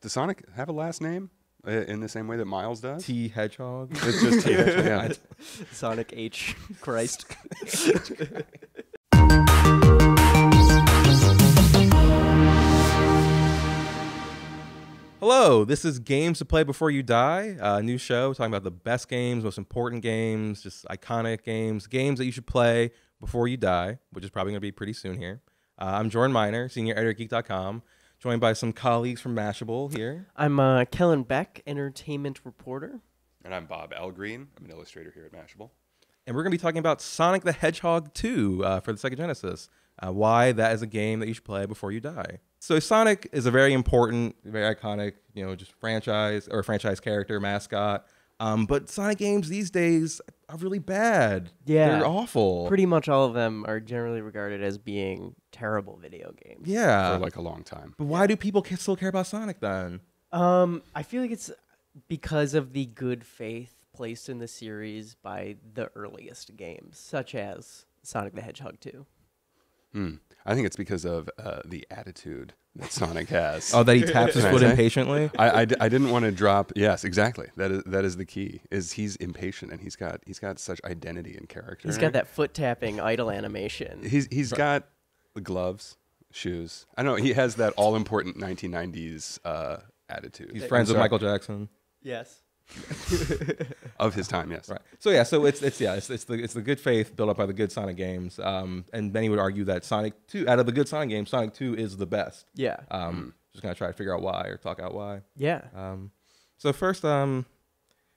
Does Sonic have a last name in the same way that Miles does? T Hedgehog. It's just T Hedgehog. Yeah. Sonic H. Christ. Hello, this is Games to Play Before You Die, a new show talking about the best games, most important games, just iconic games, games that you should play before you die, which is probably going to be pretty soon here. I'm Jordan Miner, senior editor at Geek.com, joined by some colleagues from Mashable here. I'm Kellen Beck, entertainment reporter. And I'm Bob L. Green. I'm an illustrator here at Mashable. And we're going to be talking about Sonic the Hedgehog 2 for the Sega Genesis, why that is a game that you should play before you die. So Sonic is a very important, very iconic, just franchise character, mascot. But Sonic games these days are really bad. Yeah. They're awful. Pretty much all of them are generally regarded as being terrible video games. Yeah. For like a long time. But why do people still care about Sonic then? I feel like it's because of the good faith placed in the series by the earliest games, such as Sonic the Hedgehog 2. I think it's because of the attitude that Sonic has. Oh, that he taps his foot impatiently? I didn't want to drop. Yes, exactly. That is the key. Is he's impatient and he's got such identity and character. He's got that foot tapping idle animation. He's got the gloves, shoes. I don't know. He has that all important 1990s attitude. He's friends with Michael Jackson. Yes. Of his time, yes. Right. So yeah, it's the good faith built up by the good Sonic games. And many would argue that Sonic 2, out of the good Sonic games, Sonic 2 is the best. Yeah. Just gonna try to figure out why or talk out why. Yeah. So first,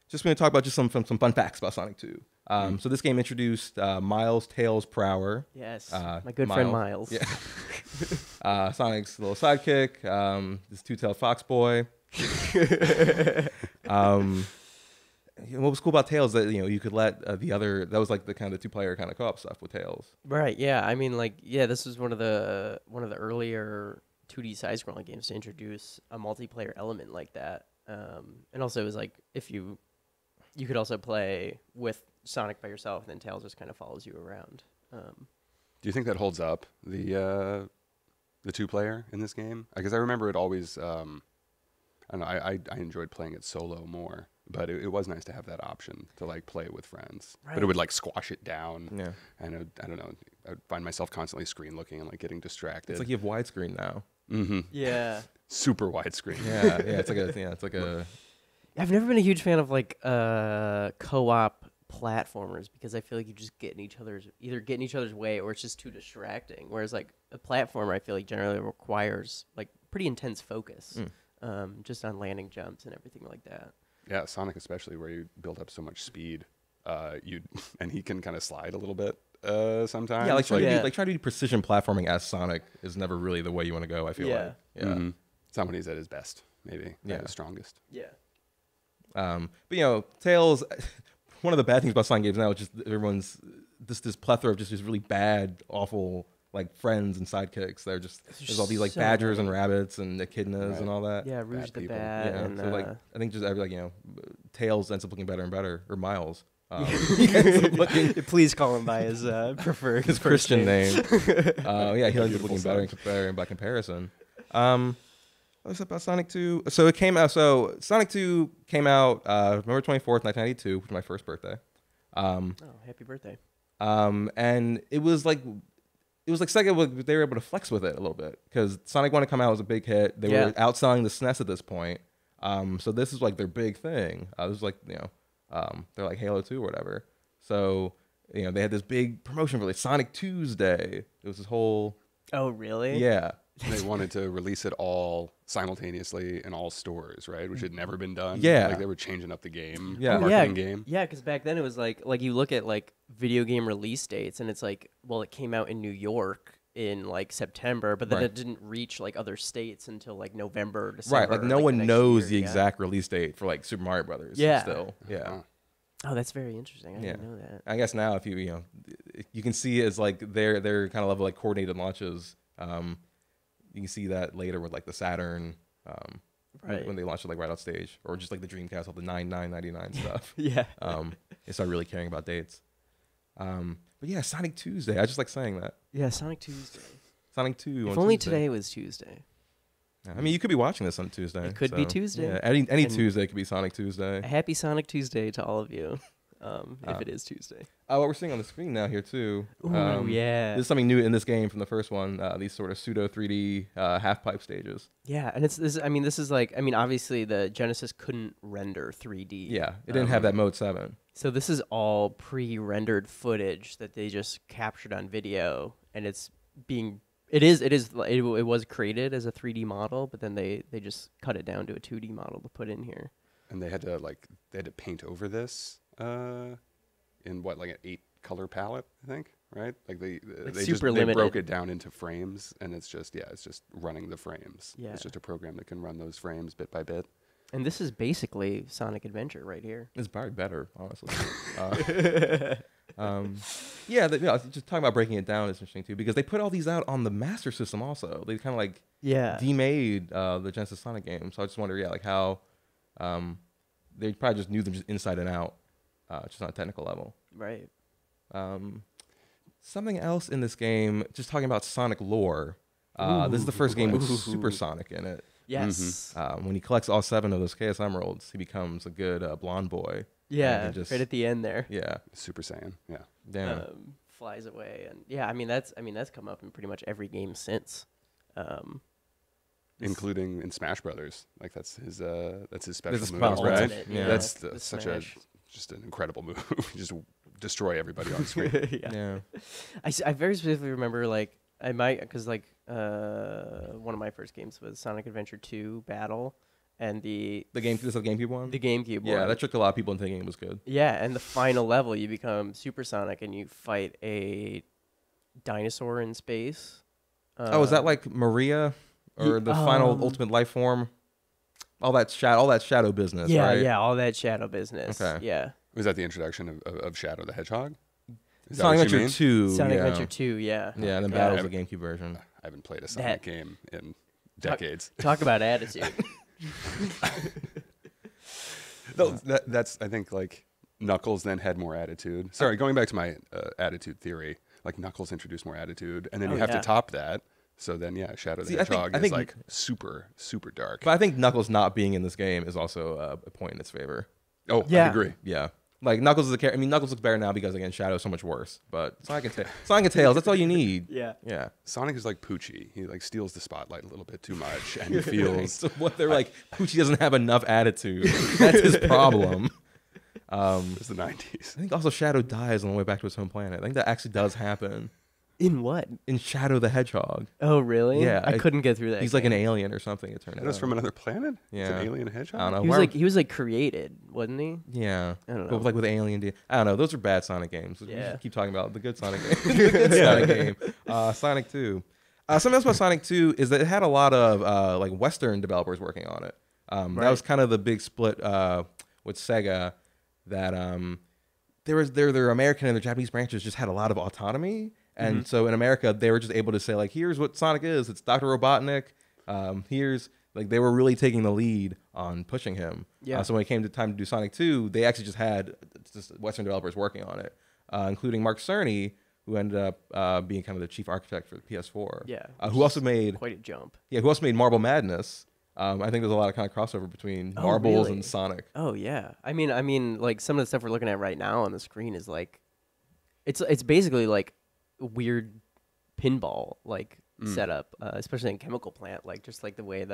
just gonna talk about just some fun facts about Sonic 2. So this game introduced Miles, Tails, Prower. Yes. My good friend Miles. Yeah. Sonic's little sidekick. This two-tailed fox boy. What was cool about Tails that you could let the other, that was like the kind of two-player kind of co-op stuff with Tails. Right. Yeah. I mean, this was one of the earlier 2D side-scrolling games to introduce a multiplayer element like that. And also it was like if you could also play with Sonic by yourself, and then Tails just kind of follows you around. Do you think that holds up, the two-player in this game? Because I remember it always. I don't know. I enjoyed playing it solo more, but it was nice to have that option to like play with friends. Right. But it would like squash it down. Yeah. And I don't know. I would find myself constantly screen looking and like getting distracted. It's like you have widescreen now. Mm-hmm. Yeah. Super widescreen. Yeah. It's like a. I've never been a huge fan of like co-op platformers because I feel like you just get in each other's way, or it's just too distracting. Whereas like a platformer, I feel like generally requires like pretty intense focus. Just on landing jumps and everything like that. Yeah, Sonic especially, where you build up so much speed, and he can kind of slide a little bit sometimes. Yeah, trying to do precision platforming as Sonic is never really the way you want to go. I feel like. Yeah. Mm-hmm. It's not when he's at his best, maybe. Yeah. At his strongest. Yeah. But Tails. One of the bad things about Sonic games now is just everyone's this plethora of just these really bad, awful. Like friends and sidekicks, there's all these like badgers and rabbits and echidnas and all that. Yeah, Rouge the Bat. Yeah, and, so like I think just Tails ends up looking better and better, or Miles. Please call him by his preferred his Christian name. Yeah, he ends up looking better by comparison. What's up about Sonic 2? So it came out. So Sonic 2 came out November 24th, 1992, which was my first birthday. Happy birthday! And it was like Sega, they were able to flex with it a little bit because Sonic 1 to come out was a big hit. They were outselling the SNES at this point. So this is like their big thing. This is like, they're like Halo 2 or whatever. So, they had this big promotion for like Sonic Tuesday. It was this whole... Oh, really? Yeah. They wanted to release it all simultaneously in all stores, right? Which had never been done. Yeah. Like they were changing up the game. Yeah. The marketing game. Yeah, because back then it was like you look at like video game release dates and it's like, well, it came out in New York in like September, but then it didn't reach like other states until like November or December. Right, like no one knows the exact release date for like Super Mario Brothers. Yeah. Still. Yeah. Oh, that's very interesting. I didn't know that. I guess now if you can see it as like their kind of level like coordinated launches. You can see that later with like the Saturn, when they launched it like right out stage, or just like the Dreamcast, all the 9999 stuff. Yeah. They started really caring about dates. But yeah, Sonic Tuesday. I just like saying that. Yeah, Sonic Tuesday. Sonic 2. If only today was Tuesday. I mean, you could be watching this on Tuesday. It could be Tuesday. Yeah, any And- Tuesday could be Sonic Tuesday. A happy Sonic Tuesday to all of you, if it is Tuesday. What we're seeing on the screen now here too. Ooh, yeah. This is something new in this game from the first one. These sort of pseudo 3D half pipe stages. Yeah, and it's this. I mean, this is like. I mean, obviously the Genesis couldn't render 3D. Yeah, it didn't have that mode 7. So this is all pre-rendered footage that they just captured on video, and it's being. It was created as a 3D model, but then they just cut it down to a 2D model to put in here. And they had to paint over this in what, like an 8-color palette, I think, right? Like they broke it down into frames, and it's just running the frames. Yeah. It's just a program that can run those frames bit by bit. And this is basically Sonic Adventure right here. It's probably better, honestly. Just talking about breaking it down is interesting too, because they put all these out on the Master System also. They kind of like demade the Genesis Sonic game. So I just wonder, like how they probably just knew them just inside and out, just on a technical level. Right. Something else in this game, just talking about Sonic lore. This is the first game with Super Sonic in it. Yes. When he collects all 7 of those Chaos Emeralds, he becomes a good blonde boy. Yeah, right at the end there. Yeah. Super Saiyan. Yeah. Yeah. Flies away, and yeah, I mean that's come up in pretty much every game since. Including in Smash Brothers, like that's his special This is move, right? Yeah. That's just an incredible move. You just destroy everybody on screen. Yeah. I very specifically remember because one of my first games was Sonic Adventure 2 Battle, and this is the GameCube one. The GameCube one. Yeah, that tricked a lot of people into thinking it was good. Yeah, and the final level, you become Super Sonic and you fight a dinosaur in space. Is that like Maria, or the final ultimate life form? All that shadow business. Yeah, right? yeah, all that shadow business. Okay. Yeah. Was that the introduction of Shadow the Hedgehog? Sonic Adventure 2. Sonic Adventure 2, yeah. Yeah, and then Battle's the GameCube version. I haven't played a Sonic game in decades. Talk about attitude. That's I think like Knuckles then had more attitude. Sorry, going back to my attitude theory, like Knuckles introduced more attitude, and then you have to top that. So then, Shadow the Hedgehog is like super, super dark. But I think Knuckles not being in this game is also a point in its favor. Oh, yeah. I agree. Yeah. Like Knuckles is a character. I mean, Knuckles looks better now because again, Shadow's so much worse. But Sonic and Tails, that's all you need. Yeah. Yeah. Sonic is like Poochie. He like steals the spotlight a little bit too much, and he feels. So what they're like, Poochie doesn't have enough attitude. That's his problem. It's the 90s. I think also Shadow dies on the way back to his home planet. I think that actually does happen. In what? In Shadow the Hedgehog. Oh, really? Yeah. I couldn't get through that. He's like an alien or something, it turned out. That's from another planet? Yeah. It's an alien hedgehog? I don't know. He was like created, wasn't he? Yeah. I don't know. But like with alien I don't know. Those are bad Sonic games. We Yeah. should keep talking about the good Sonic game. The good Sonic game. Sonic 2. Something else about Sonic 2 is that it had a lot of like Western developers working on it. That was kind of the big split with Sega, that their American and their Japanese branches just had a lot of autonomy. And so in America, they were just able to say, like, here's what Sonic is. It's Dr. Robotnik. They were really taking the lead on pushing him. Yeah. So when it came to time to do Sonic 2, they actually just had Western developers working on it, including Mark Cerny, who ended up being kind of the chief architect for the PS4. Yeah. Who also made quite a jump. Yeah. Who also made Marble Madness. I think there's a lot of kind of crossover between Marbles and Sonic. Oh yeah. I mean, like some of the stuff we're looking at right now on the screen is like, it's basically like weird pinball like setup, especially in Chemical Plant, like just like the way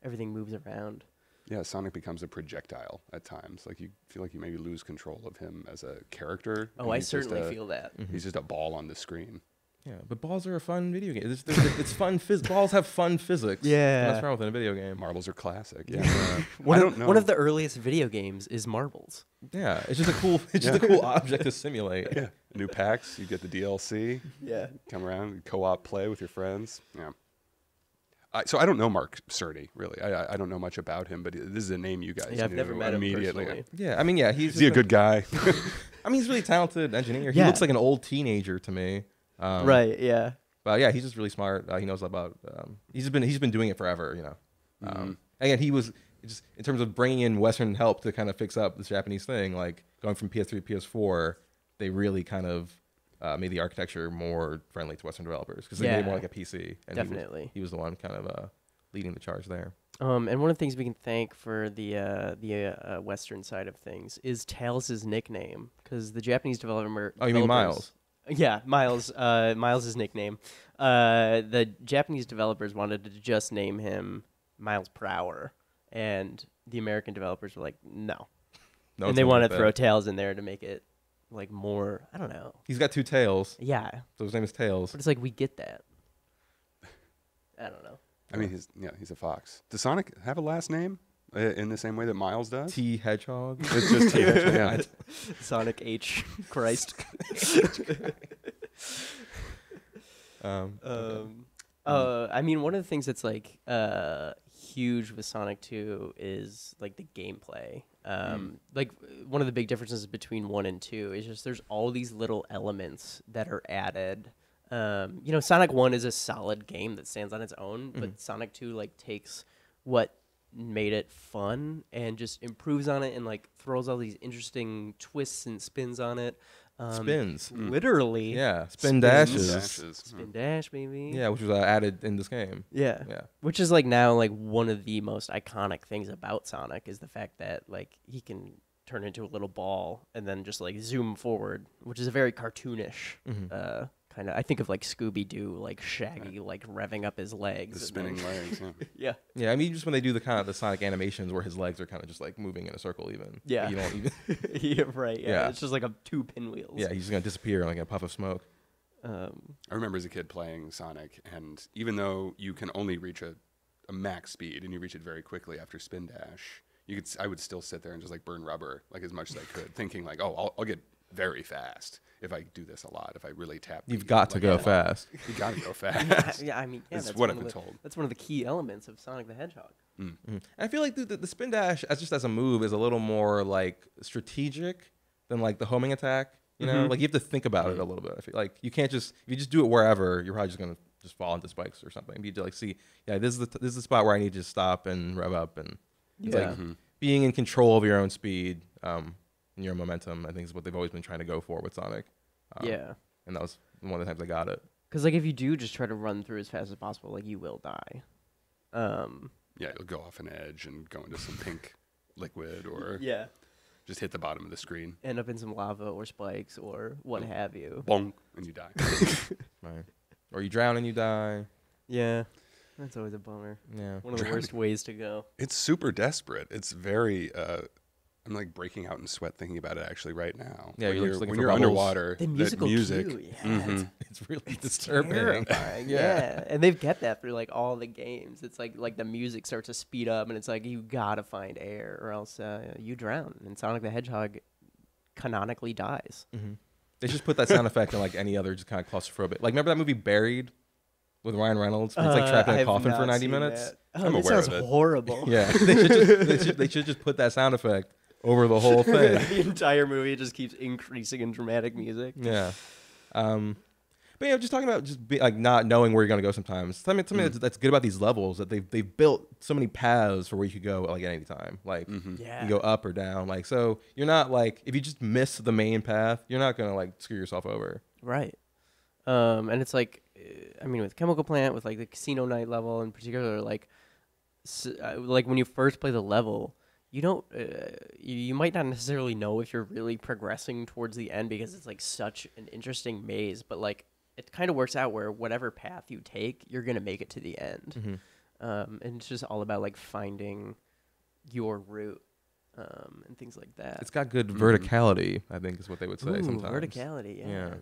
everything moves around. Yeah, Sonic becomes a projectile at times. Like you feel like you maybe lose control of him as a character. Oh, I certainly feel that. He's just a ball on the screen. Yeah, but balls are a fun video game. It's fun. Balls have fun physics. Yeah, and that's wrong with a video game. Marbles are classic. Yeah, one of the earliest video games is marbles. Yeah, it's just a cool. It's just a cool object to simulate. Yeah, new packs. You get the DLC. Yeah, come around, co-op play with your friends. Yeah. So I don't know Mark Cerny really. I don't know much about him, but this is a name you guys. Yeah, I've never met him immediately. personally. Yeah, I mean, yeah, is he a good guy? I mean, he's a really talented engineer. He looks like an old teenager to me. Right. Yeah. But yeah, he's just really smart. He knows about. He's been doing it forever. You know. Again, he was just in terms of bringing in Western help to kind of fix up this Japanese thing. Like going from PS3 to PS4, they really kind of made the architecture more friendly to Western developers because they made it more like a PC. And definitely. He was the one kind of leading the charge there. And one of the things we can thank for the Western side of things is Tails' nickname, because the Japanese developer. Oh, you mean Miles? Yeah, Miles. Miles' nickname. The Japanese developers wanted to just name him Miles per Hour, and the American developers were like, no. And they want to throw Tails in there to make it like more. I don't know. He's got 2 tails. Yeah. So his name is Tails. But it's like we get that. I don't know. I mean, he's a fox. Does Sonic have a last name in the same way that Miles does? T Hedgehog. It's just T Hedgehog. Yeah. Sonic H. Christ. I mean, one of the things that's like huge with Sonic 2 is like the gameplay. Like one of the big differences between 1 and 2 is just there's all these little elements that are added. You know, Sonic 1 is a solid game that stands on its own, but Sonic 2 like takes what made it fun and just improves on it and like throws all these interesting twists and spins on it. Spins. Literally. Yeah. Spin dashes. Spin dash, baby. Yeah, which was added in this game. Yeah. Yeah. Which is like now like one of the most iconic things about Sonic is the fact that like he can turn into a little ball and then just like zoom forward, which is a very cartoonish kind of. I think of like Scooby-Doo, like Shaggy, like revving up his legs, The spinning legs. Yeah. Yeah. Yeah, I mean, just when they do the Sonic animations where his legs are kind of just like moving in a circle, even. Yeah. Like, you don't even. Yeah, right. Yeah. Yeah. It's just like 2 pinwheels. Yeah, he's just gonna disappear like a puff of smoke. I remember as a kid playing Sonic, and even though you can only reach a max speed, and you reach it very quickly after spin dash, I would still sit there and just like burn rubber like as much as I could, thinking like, oh, I'll get very fast if I do this a lot. If I really tap, You've got to go fast. You got to go fast. Yeah, I mean, yeah, that's what I've been told. That's one of the key elements of Sonic the Hedgehog. I feel like the spin dash, as a move, is a little more like strategic than like the homing attack. You know, like you have to think about it a little bit. I feel like you can't just if you just do it wherever, you're probably just gonna just fall into spikes or something. You need to like see, this is the spot where I need to stop and rev up, and it's like being in control of your own speed and your momentum. I think is what they've always been trying to go for with Sonic. Yeah, and that was one of the times I got it. Because like if you do just try to run through as fast as possible, like you will die. Yeah, you'll go off an edge and go into some pink liquid, or yeah, just hit the bottom of the screen, end up in some lava or spikes or what have you. bonk, and you die. Right. Or you drown and you die. Yeah, that's always a bummer. Yeah, one of the worst ways to go. It's super desperate. It's very. I'm like breaking out in sweat thinking about it actually right now. Yeah, when you're underwater, the musical music, cue, yeah, it's really disturbing. Terrifying. Yeah, and they've kept that through like all the games. It's like the music starts to speed up, and it's like you gotta find air, or else you drown. And Sonic the Hedgehog canonically dies. They just put that sound effect in like any other just kind of claustrophobic. Like remember that movie Buried with Ryan Reynolds? Where he's like trapped in a coffin for 90 minutes. That. I'm that aware sounds of it. horrible. Yeah, they should just put that sound effect over the whole thing. The entire movie just keeps increasing in dramatic music. Yeah. But yeah, just talking about like not knowing where you're gonna go sometimes. Something that's good about these levels that they've built so many paths for where you could go like at any time. Like Yeah. you go up or down. Like so you're not like if you just miss the main path, you're not gonna like screw yourself over. Right. And it's like, I mean, with Chemical Plant, with like the Casino Night level in particular, like when you first play the level, you don't, you might not necessarily know if you're really progressing towards the end because it's like such an interesting maze, but like it kind of works out where whatever path you take, you're going to make it to the end. And it's just all about like finding your route and things like that. It's got good verticality, I think is what they would say sometimes. Verticality, Yeah.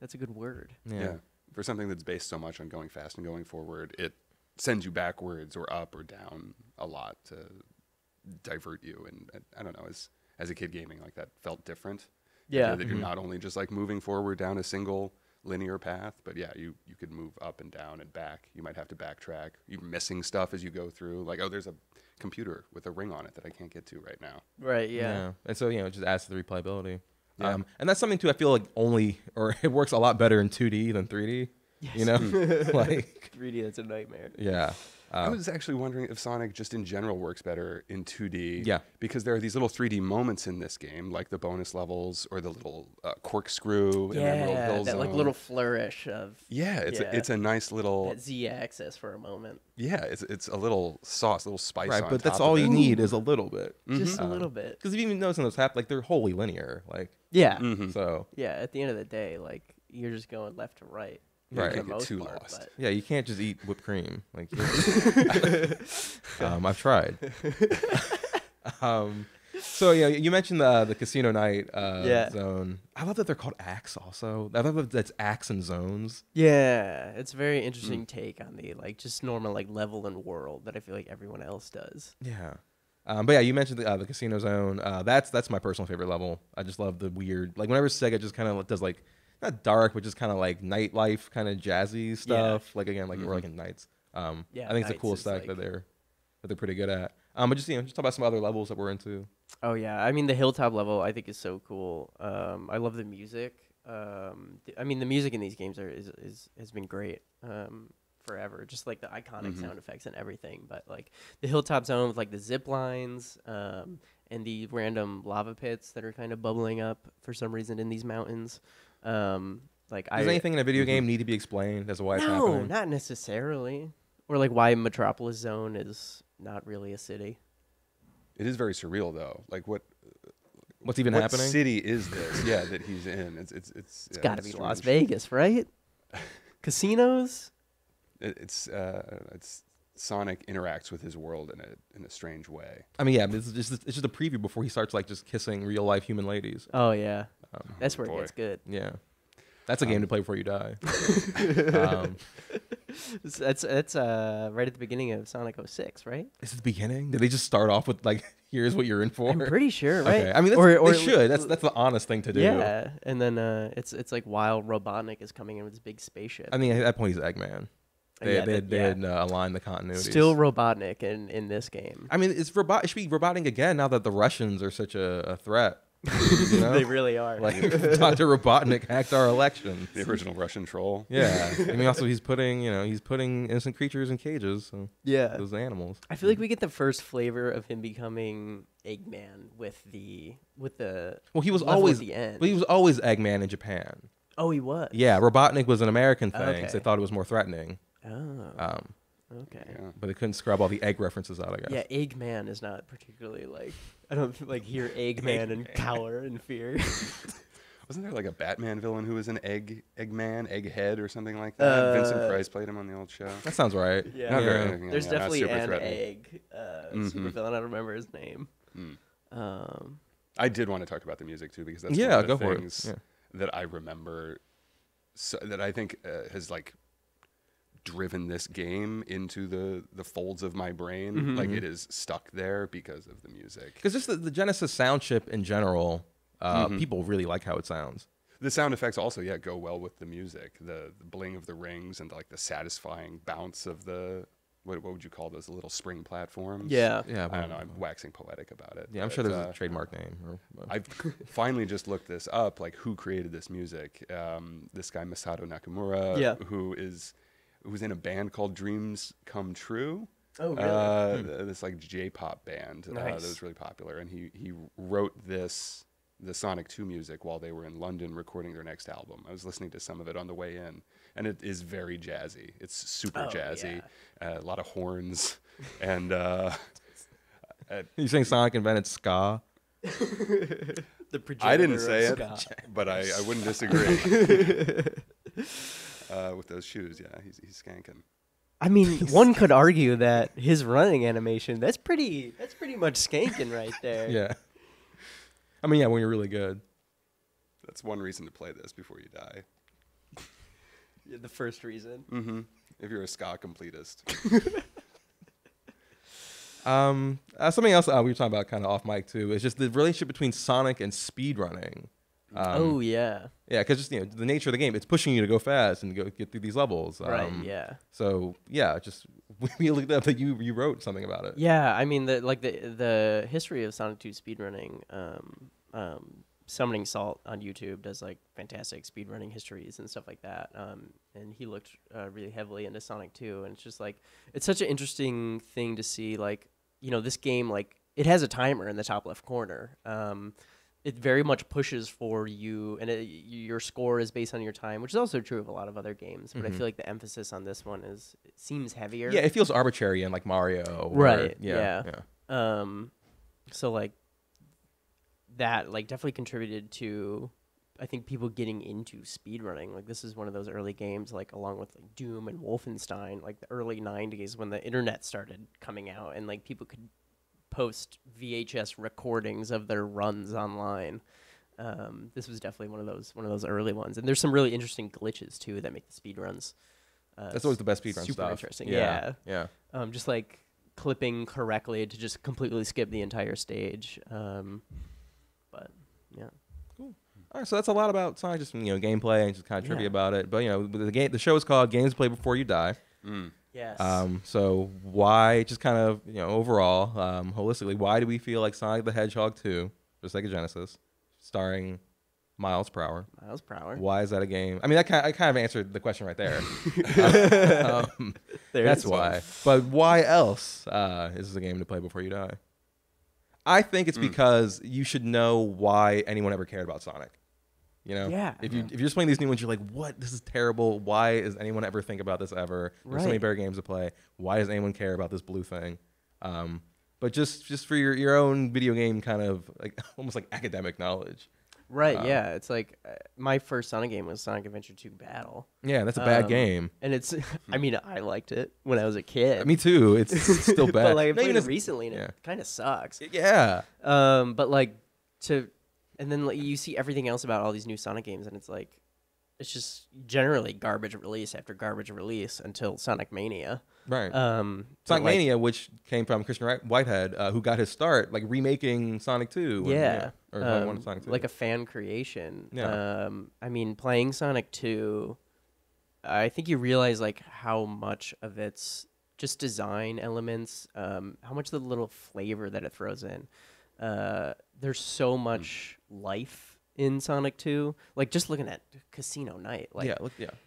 That's a good word. Yeah. For something that's based so much on going fast and going forward, it sends you backwards or up or down a lot to divert you. And I don't know, as a kid gaming, like that felt different. Yeah. That you're not only just like moving forward down a single linear path, but yeah, you could move up and down and back. You might have to backtrack. You're missing stuff as you go through. Like, oh, there's a computer with a ring on it that I can't get to right now. Right, yeah. And so, it just adds to the replayability. Yeah. And that's something too, I feel like it works a lot better in 2D than 3D. Yes. You know? Like 3D, that's a nightmare. yeah. I was actually wondering if Sonic just in general works better in 2D. Yeah. Because there are these little 3D moments in this game, like the bonus levels or the little corkscrew in Emerald Hill that Zone. like little flourish of It's a nice little that Z-axis for a moment. Yeah, it's a little sauce, a little spice. Right, on but that's top all of you it. need is a little bit. Just a little bit. Because if you even notice in those like they're wholly linear. Like Yeah. so. Yeah. At the end of the day, like you're just going left to right. Right. For the Can't get most too part, lost. but- Yeah, you can't just eat whipped cream. Like, I've tried. So yeah, you mentioned the casino night zone. I love that they're called acts. Also, I love that that's acts and zones. Yeah, it's a very interesting take on the like just normal like level and world that I feel like everyone else does. Yeah. But yeah, you mentioned the casino zone. That's my personal favorite level. I just love the weird, like whenever Sega just kind of does like not dark, but just kind of like nightlife, kind of jazzy stuff. Like again, like we're like in Nights. I think it's a cool Nights is, aesthetic like- that they're pretty good at. But just just talk about some other levels that we're into. Oh yeah, I mean the hilltop level I think is so cool. I love the music. I mean the music in these games has been great forever. Just like the iconic sound effects and everything. But like the hilltop zone with like the zip lines and the random lava pits that are kind of bubbling up for some reason in these mountains. Does anything in a video game need to be explained as to why it's No, happening? not necessarily. Or like why Metropolis Zone is not really a city. It is very surreal though. Like What's even what happening? city is this? Yeah, that he's in. It's Got to be Las strange. Vegas, right? Casinos. It's Sonic interacts with his world in a strange way. I mean, yeah, it's just a preview before he starts like just kissing real life human ladies. Oh yeah, that's where boy. it gets good. Yeah, that's a game to play before you die. That's right at the beginning of Sonic 06, right? Is it the beginning? Did they just start off with like, here's what you're in for? I'm pretty sure, right? Okay. I mean, they should. That's the honest thing to do. Yeah, and then it's like while Robotnik is coming in with his big spaceship. I mean, at that point he's Eggman. They had aligned the continuity. Still Robotnik in this game. I mean, it should be Robotnik again now that the Russians are such a threat. You know? They really are. Like Dr. Robotnik hacked our election. The original Russian troll. Yeah, I mean, also he's putting innocent creatures in cages. So yeah, those animals. I feel like we get the first flavor of him becoming Eggman with the Well, he was level always at the end. But he was always Eggman in Japan. Oh, he was. Yeah, Robotnik was an American thing. Okay. So they thought it was more threatening. Oh. Okay. Yeah. But they couldn't scrub all the egg references out, I guess. Yeah, Eggman is not particularly like I don't like hear Eggman and cower in fear. Wasn't there like a Batman villain who was an Eggman, Egghead, or something like that? Vincent Price played him on the old show. That sounds right. Yeah. Not very- There's yeah, not definitely super an threatening. egg supervillain. I don't remember his name. I did want to talk about the music too because that's Yeah, one of the go for it. things Yeah. that I remember that I think has like driven this game into the folds of my brain. Like it is stuck there because of the music. Because just the Genesis sound chip in general, people really like how it sounds. The sound effects also, go well with the music. The bling of the rings and like the satisfying bounce of the what would you call those? The little spring platforms. Yeah. Yeah, I don't know. I'm waxing poetic about it. Yeah, I'm but, sure there's a trademark name. I've finally just looked this up, like who created this music. This guy Masato Nakamura, who's in a band called Dreams Come True. Oh, really? This like J-pop band that Nice. was really popular, and he wrote the Sonic 2 music while they were in London recording their next album. I was listening to some of it on the way in, and it is very jazzy. It's super jazzy, a lot of horns, and You saying Sonic invented ska? I didn't say it, but I wouldn't disagree. With those shoes, he's skanking. I mean, one could argue that his running animation, that's pretty much skanking right there. Yeah. I mean, yeah, when you're really good. That's one reason to play this before you die. Yeah, the first reason. If you're a ska completist. Something else we were talking about kind of off mic too is just the relationship between Sonic and speedrunning. Oh yeah. Yeah, because just the nature of the game, it's pushing you to go fast and go get through these levels. Right. Yeah. So yeah, just we looked up that you wrote something about it. Yeah. I mean, the history of Sonic 2 speedrunning Summoning Salt on YouTube does like fantastic speedrunning histories and stuff like that. And he looked really heavily into Sonic 2, and it's just like it's such an interesting thing to see. Like, you know, this game, like, it has a timer in the top left corner. It very much pushes for you, and your score is based on your time, which is also true of a lot of other games. But I feel like the emphasis on this one it seems heavier. Yeah, it feels arbitrary in like Mario. Right. Yeah. So like that like definitely contributed to, I think, people getting into speedrunning. Like, this is one of those early games, like along with like Doom and Wolfenstein, like the early 90s when the internet started coming out and like people could post VHS recordings of their runs online. This was definitely one of those early ones. And there's some really interesting glitches too that make the speedruns That's always the best speedrun super stuff. interesting. Yeah. Just like clipping correctly to just completely skip the entire stage. But yeah. Cool. All right, so that's a lot about Sonic, just gameplay and just kind of trivia about it. But the show is called Games to Play Before You Die. Yes. So why, just kind of overall, holistically, why do we feel like Sonic the Hedgehog 2 for Sega Genesis, starring Miles per Hour? Miles per Hour. Why is that a game? I mean, I kind of answered the question right there. That's why. But why else is this a game to play before you die? I think it's because you should know why anyone ever cared about Sonic. Yeah. If you're just playing these new ones, you're like, what? This is terrible. Why does anyone ever think about this ever? There's so many better games to play. Why does anyone care about this blue thing? But just for your own video game kind of like almost like academic knowledge. Right, yeah. It's like my first Sonic game was Sonic Adventure 2 Battle. Yeah, that's a bad game. And it's, I mean, I liked it when I was a kid. Me too. It's still bad. But like, I played it recently and it kind of sucks. Yeah. But like, and then like, you see everything else about all these new Sonic games, and it's like, it's just generally garbage release after garbage release until Sonic Mania. Right. Sonic Mania, which came from Christian Whitehead, who got his start like remaking Sonic 2. Yeah. Or Sonic 2. Like a fan creation. Yeah. I mean, playing Sonic 2, I think you realize like how much of its just design elements, how much of the little flavor that it throws in. There's so much life in Sonic 2, like just looking at Casino Night, like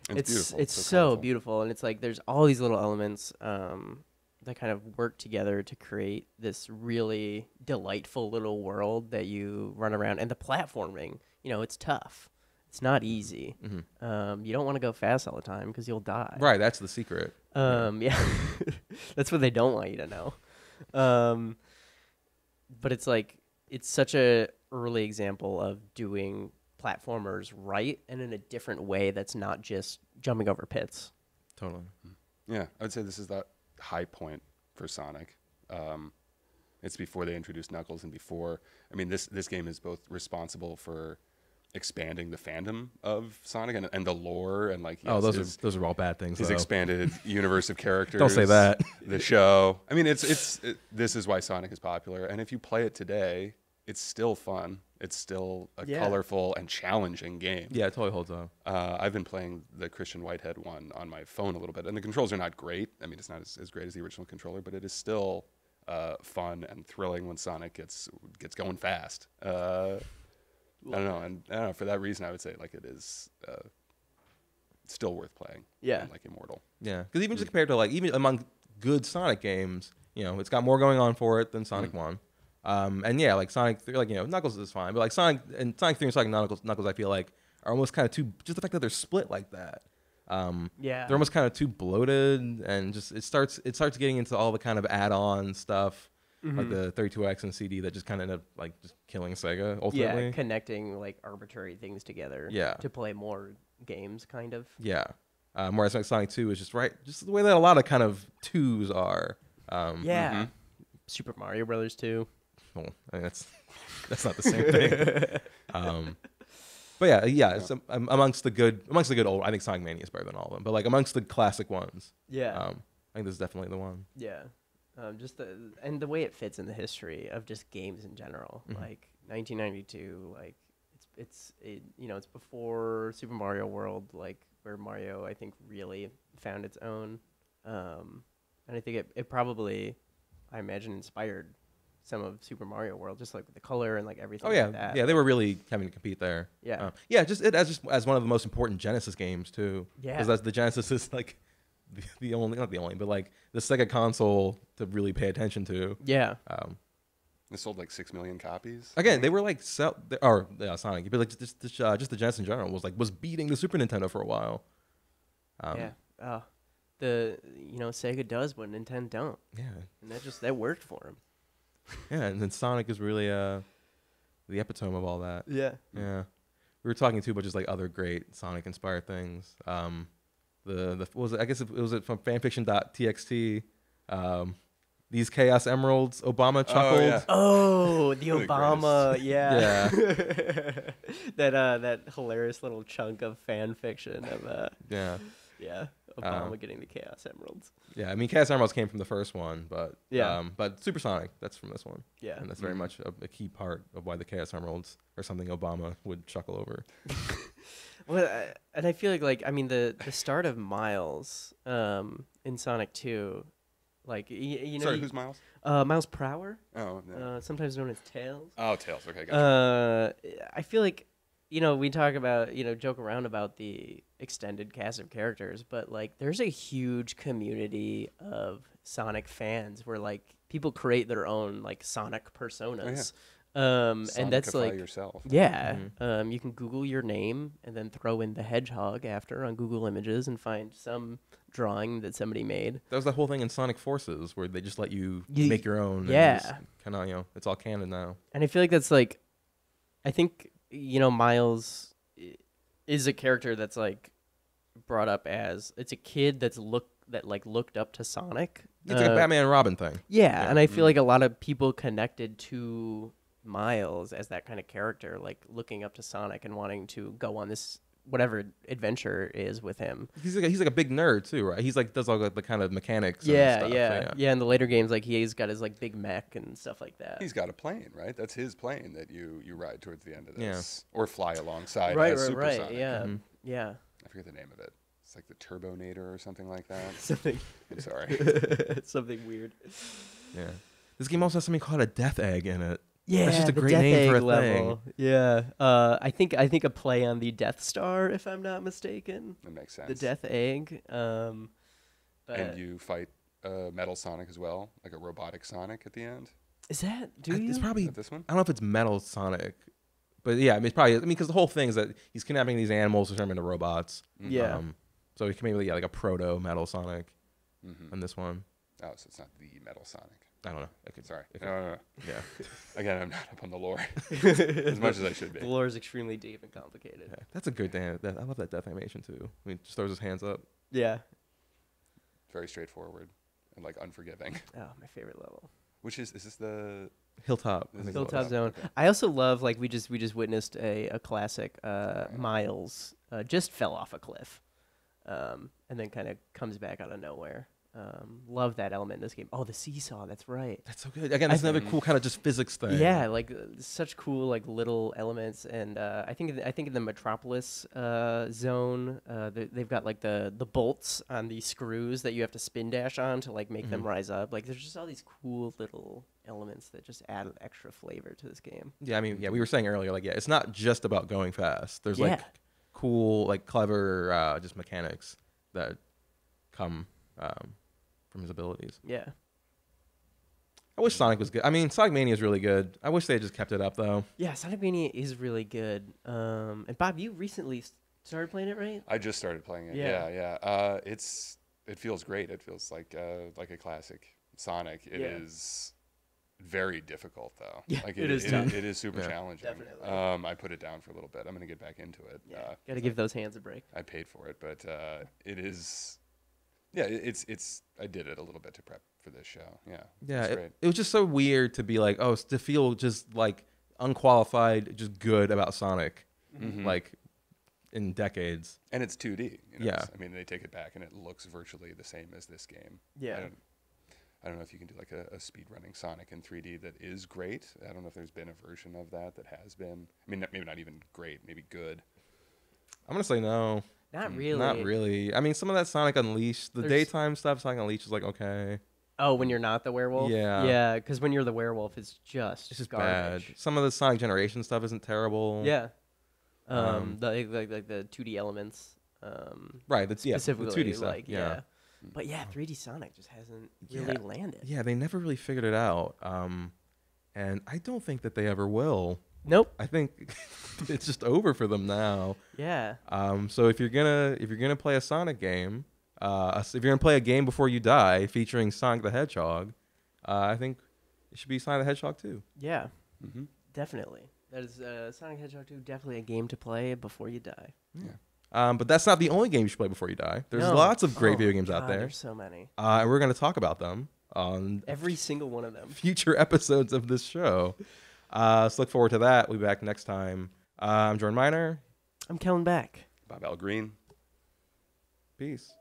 it's beautiful. It's so beautiful, and it's like there's all these little elements that kind of work together to create this really delightful little world that you run around. And the platforming, it's tough. It's not easy. You don't want to go fast all the time because you'll die. Right, that's the secret. Yeah, that's what they don't want you to know. But it's like it's such a early example of doing platformers right and in a different way that's not just jumping over pits. Totally. Yeah, I would say this is that high point for Sonic. It's before they introduced Knuckles and before. I mean, this game is both responsible for expanding the fandom of Sonic and the lore and like those are all bad things. His expanded universe of characters. Don't say that. The show. I mean, this is why Sonic is popular, and if you play it today, it's still fun. It's still a colorful and challenging game. Yeah, it totally holds up. I've been playing the Christian Whitehead one on my phone a little bit, and the controls are not great. I mean, it's not as great as the original controller, but it is still fun and thrilling when Sonic gets going fast. I don't know. For that reason, I would say like it is still worth playing. Yeah, and, like immortal. Yeah, because even just compared to like even among good Sonic games, it's got more going on for it than Sonic 1. And yeah, like Sonic 3, like, Knuckles is fine, but like Sonic 3 and Sonic Knuckles, I feel like are almost kind of too, just the fact that they're split like that. They're almost kind of too bloated, and just it starts getting into all the kind of add-on stuff, like the 32X and CD that just kind of end up like just killing Sega ultimately. Yeah, connecting like arbitrary things together. Yeah. To play more games, kind of. Yeah. Whereas like Sonic 2 is just the way that a lot of kind of 2s are. Super Mario Brothers 2. Well, I mean, that's not the same thing. But yeah. It's, amongst the good old, I think Sonic Mania is better than all of them. But like amongst the classic ones, I think this is definitely the one. Yeah, just the way it fits in the history of just games in general. Like 1992, like it's before Super Mario World, like where Mario I think really found its own, and I think it probably, I imagine, inspired some of Super Mario World, just like the color and like everything. Oh yeah, like that. yeah, they were really having to compete there. Yeah. Yeah, just as one of the most important Genesis games too. Yeah. Because the Genesis is like the only, not the only, but like the Sega console to really pay attention to. Yeah. They sold like 6 million copies. Again, they were like Sonic, but like just the Genesis in general was beating the Super Nintendo for a while. Yeah. Sega does what Nintendo don't. Yeah. And that worked for them. Yeah, and then Sonic is really the epitome of all that. Yeah. Yeah. We were talking too about just like other great Sonic inspired things. What was it? I guess it was from fanfiction.txt. These Chaos Emeralds, Obama chuckled. yeah. Oh, the Really Obama, yeah. Yeah. that hilarious little chunk of fan fiction of Yeah. Obama getting the Chaos Emeralds. Yeah, I mean, Chaos Emeralds came from the first one, but Yeah. but Supersonic, that's from this one. Yeah. And that's very much a key part of why the Chaos Emeralds are something Obama would chuckle over. Well, and I feel like I mean the start of Miles in Sonic 2, like you know. Sorry, who's Miles? Miles Prower, Oh, no. sometimes known as Tails. Oh, Tails. Okay, gotcha. I feel like, we talk about, joke around about the extended cast of characters, but like there's a huge community of Sonic fans where like people create their own like Sonic personas. And that's Sonicify like yourself. Yeah. You can Google your name and then throw in the Hedgehog after on Google Images and find some drawing that somebody made. That was the whole thing in Sonic Forces where they just let you Ye- make your own. Yeah. Kind of, it's all canon now. And I feel like that's like, I think, Miles is a character that's like brought up as it's a kid looked up to Sonic. It's like a Batman and Robin thing. Yeah, and I feel like a lot of people connected to Miles as that kind of character, like looking up to Sonic and wanting to go on this whatever adventure is with him. He's like a big nerd too, right? He's like does all the kind of mechanics. Yeah, and stuff. yeah. In the later games, like he's got his like big mech and stuff like that. He's got a plane, right? That's his plane that you ride towards the end of this, or fly alongside. Right, as right, Supersonic. right. Yeah, yeah. I forget the name of it. It's like the Turbonator or something like that. Something. I'm sorry. Something weird. Yeah. This game also has something called a Death Egg in it. Yeah, That's just a the great Death name for Egg a level. thing. Yeah. I think a play on the Death Star, if I'm not mistaken. That makes sense. The Death Egg. But And you fight Metal Sonic as well, like a robotic Sonic at the end. is that? Do It's you? probably Is that this one? I don't know if it's Metal Sonic, but yeah, I mean, it's probably. I mean, because the whole thing is that he's kidnapping these animals to turn them into robots. Yeah. So he can maybe like a proto Metal Sonic in this one. Oh, so it's not the Metal Sonic. I don't know. I could, Sorry. if No. Yeah. Again, I'm not up on the lore as much as I should be. The lore is extremely deep and complicated. Yeah, that's a good damn. I love that death animation too. I mean, just throws his hands up. Yeah. Very straightforward and like unforgiving. Oh, my favorite level. Which is this the Hilltop. I This think is it was. Hilltop Zone. Okay. I also love like we just witnessed a classic Miles just fell off a cliff, and then kind of comes back out of nowhere. Love that element in this game. Oh, the seesaw. That's right. That's so good. Again, that's another cool kind of just physics thing. Yeah, like such cool like little elements, and I think in the Metropolis Zone, they've got like the bolts on the screws that you have to spin dash on to like make them rise up. Like there's just all these cool little elements that just add extra flavor to this game. Yeah, I mean, yeah, we were saying earlier, like, yeah, it's not just about going fast. There's like Yeah. cool, like clever, just mechanics that come from his abilities. Yeah. I wish Sonic was good. I mean, Sonic Mania is really good. I wish they had just kept it up though. Yeah, Sonic Mania is really good. And Bob, you recently started playing it, right? I just started playing it. Yeah. Yeah. It feels great. It feels like a classic Sonic. It Yeah. is very difficult though. Yeah, Like it is tough. it is super Yeah. challenging. Definitely. I put it down for a little bit. I'm gonna get back into it. Yeah. Got to give those hands a break. I paid for it, but it is. Yeah, it's. I did it a little bit to prep for this show. Yeah. Yeah, it's great. it was just so weird to be like, to feel just like unqualified, just good about Sonic, like in decades. And it's 2D. Yeah. I mean, they take it back, and it looks virtually the same as this game. Yeah. I don't know if you can do like a speedrunning Sonic in 3D that is great. I don't know if there's been a version of that has been. I mean, maybe not even great, maybe good. I'm gonna say no. Not really. Not really. I mean, some of that Sonic Unleashed, the There's- daytime stuff, Sonic Unleashed is like okay. Oh, when you're not the werewolf? Yeah. Yeah, because when you're the werewolf, it's just bad. garbage. Some of the Sonic Generation stuff isn't terrible. Yeah. The 2D elements. Right. That's Specifically, the 2D stuff. like, yeah. But yeah, 3D Sonic just hasn't really landed. Yeah, they never really figured it out. And I don't think that they ever will. Nope. I think it's just over for them now. Yeah. So if you're gonna play a Sonic game, if you're gonna play a game before you die featuring Sonic the Hedgehog, I think it should be Sonic the Hedgehog 2. Yeah. Definitely. That is Sonic Hedgehog 2. Definitely a game to play before you die. Yeah. But that's not the only game you should play before you die. There's lots of great video games out there. There's so many. And we're gonna talk about them on Every single one of them. future episodes of this show. So look forward to that. We'll be back next time. I'm Jordan Miner. I'm Kellen Beck. Bob L. Green. Peace.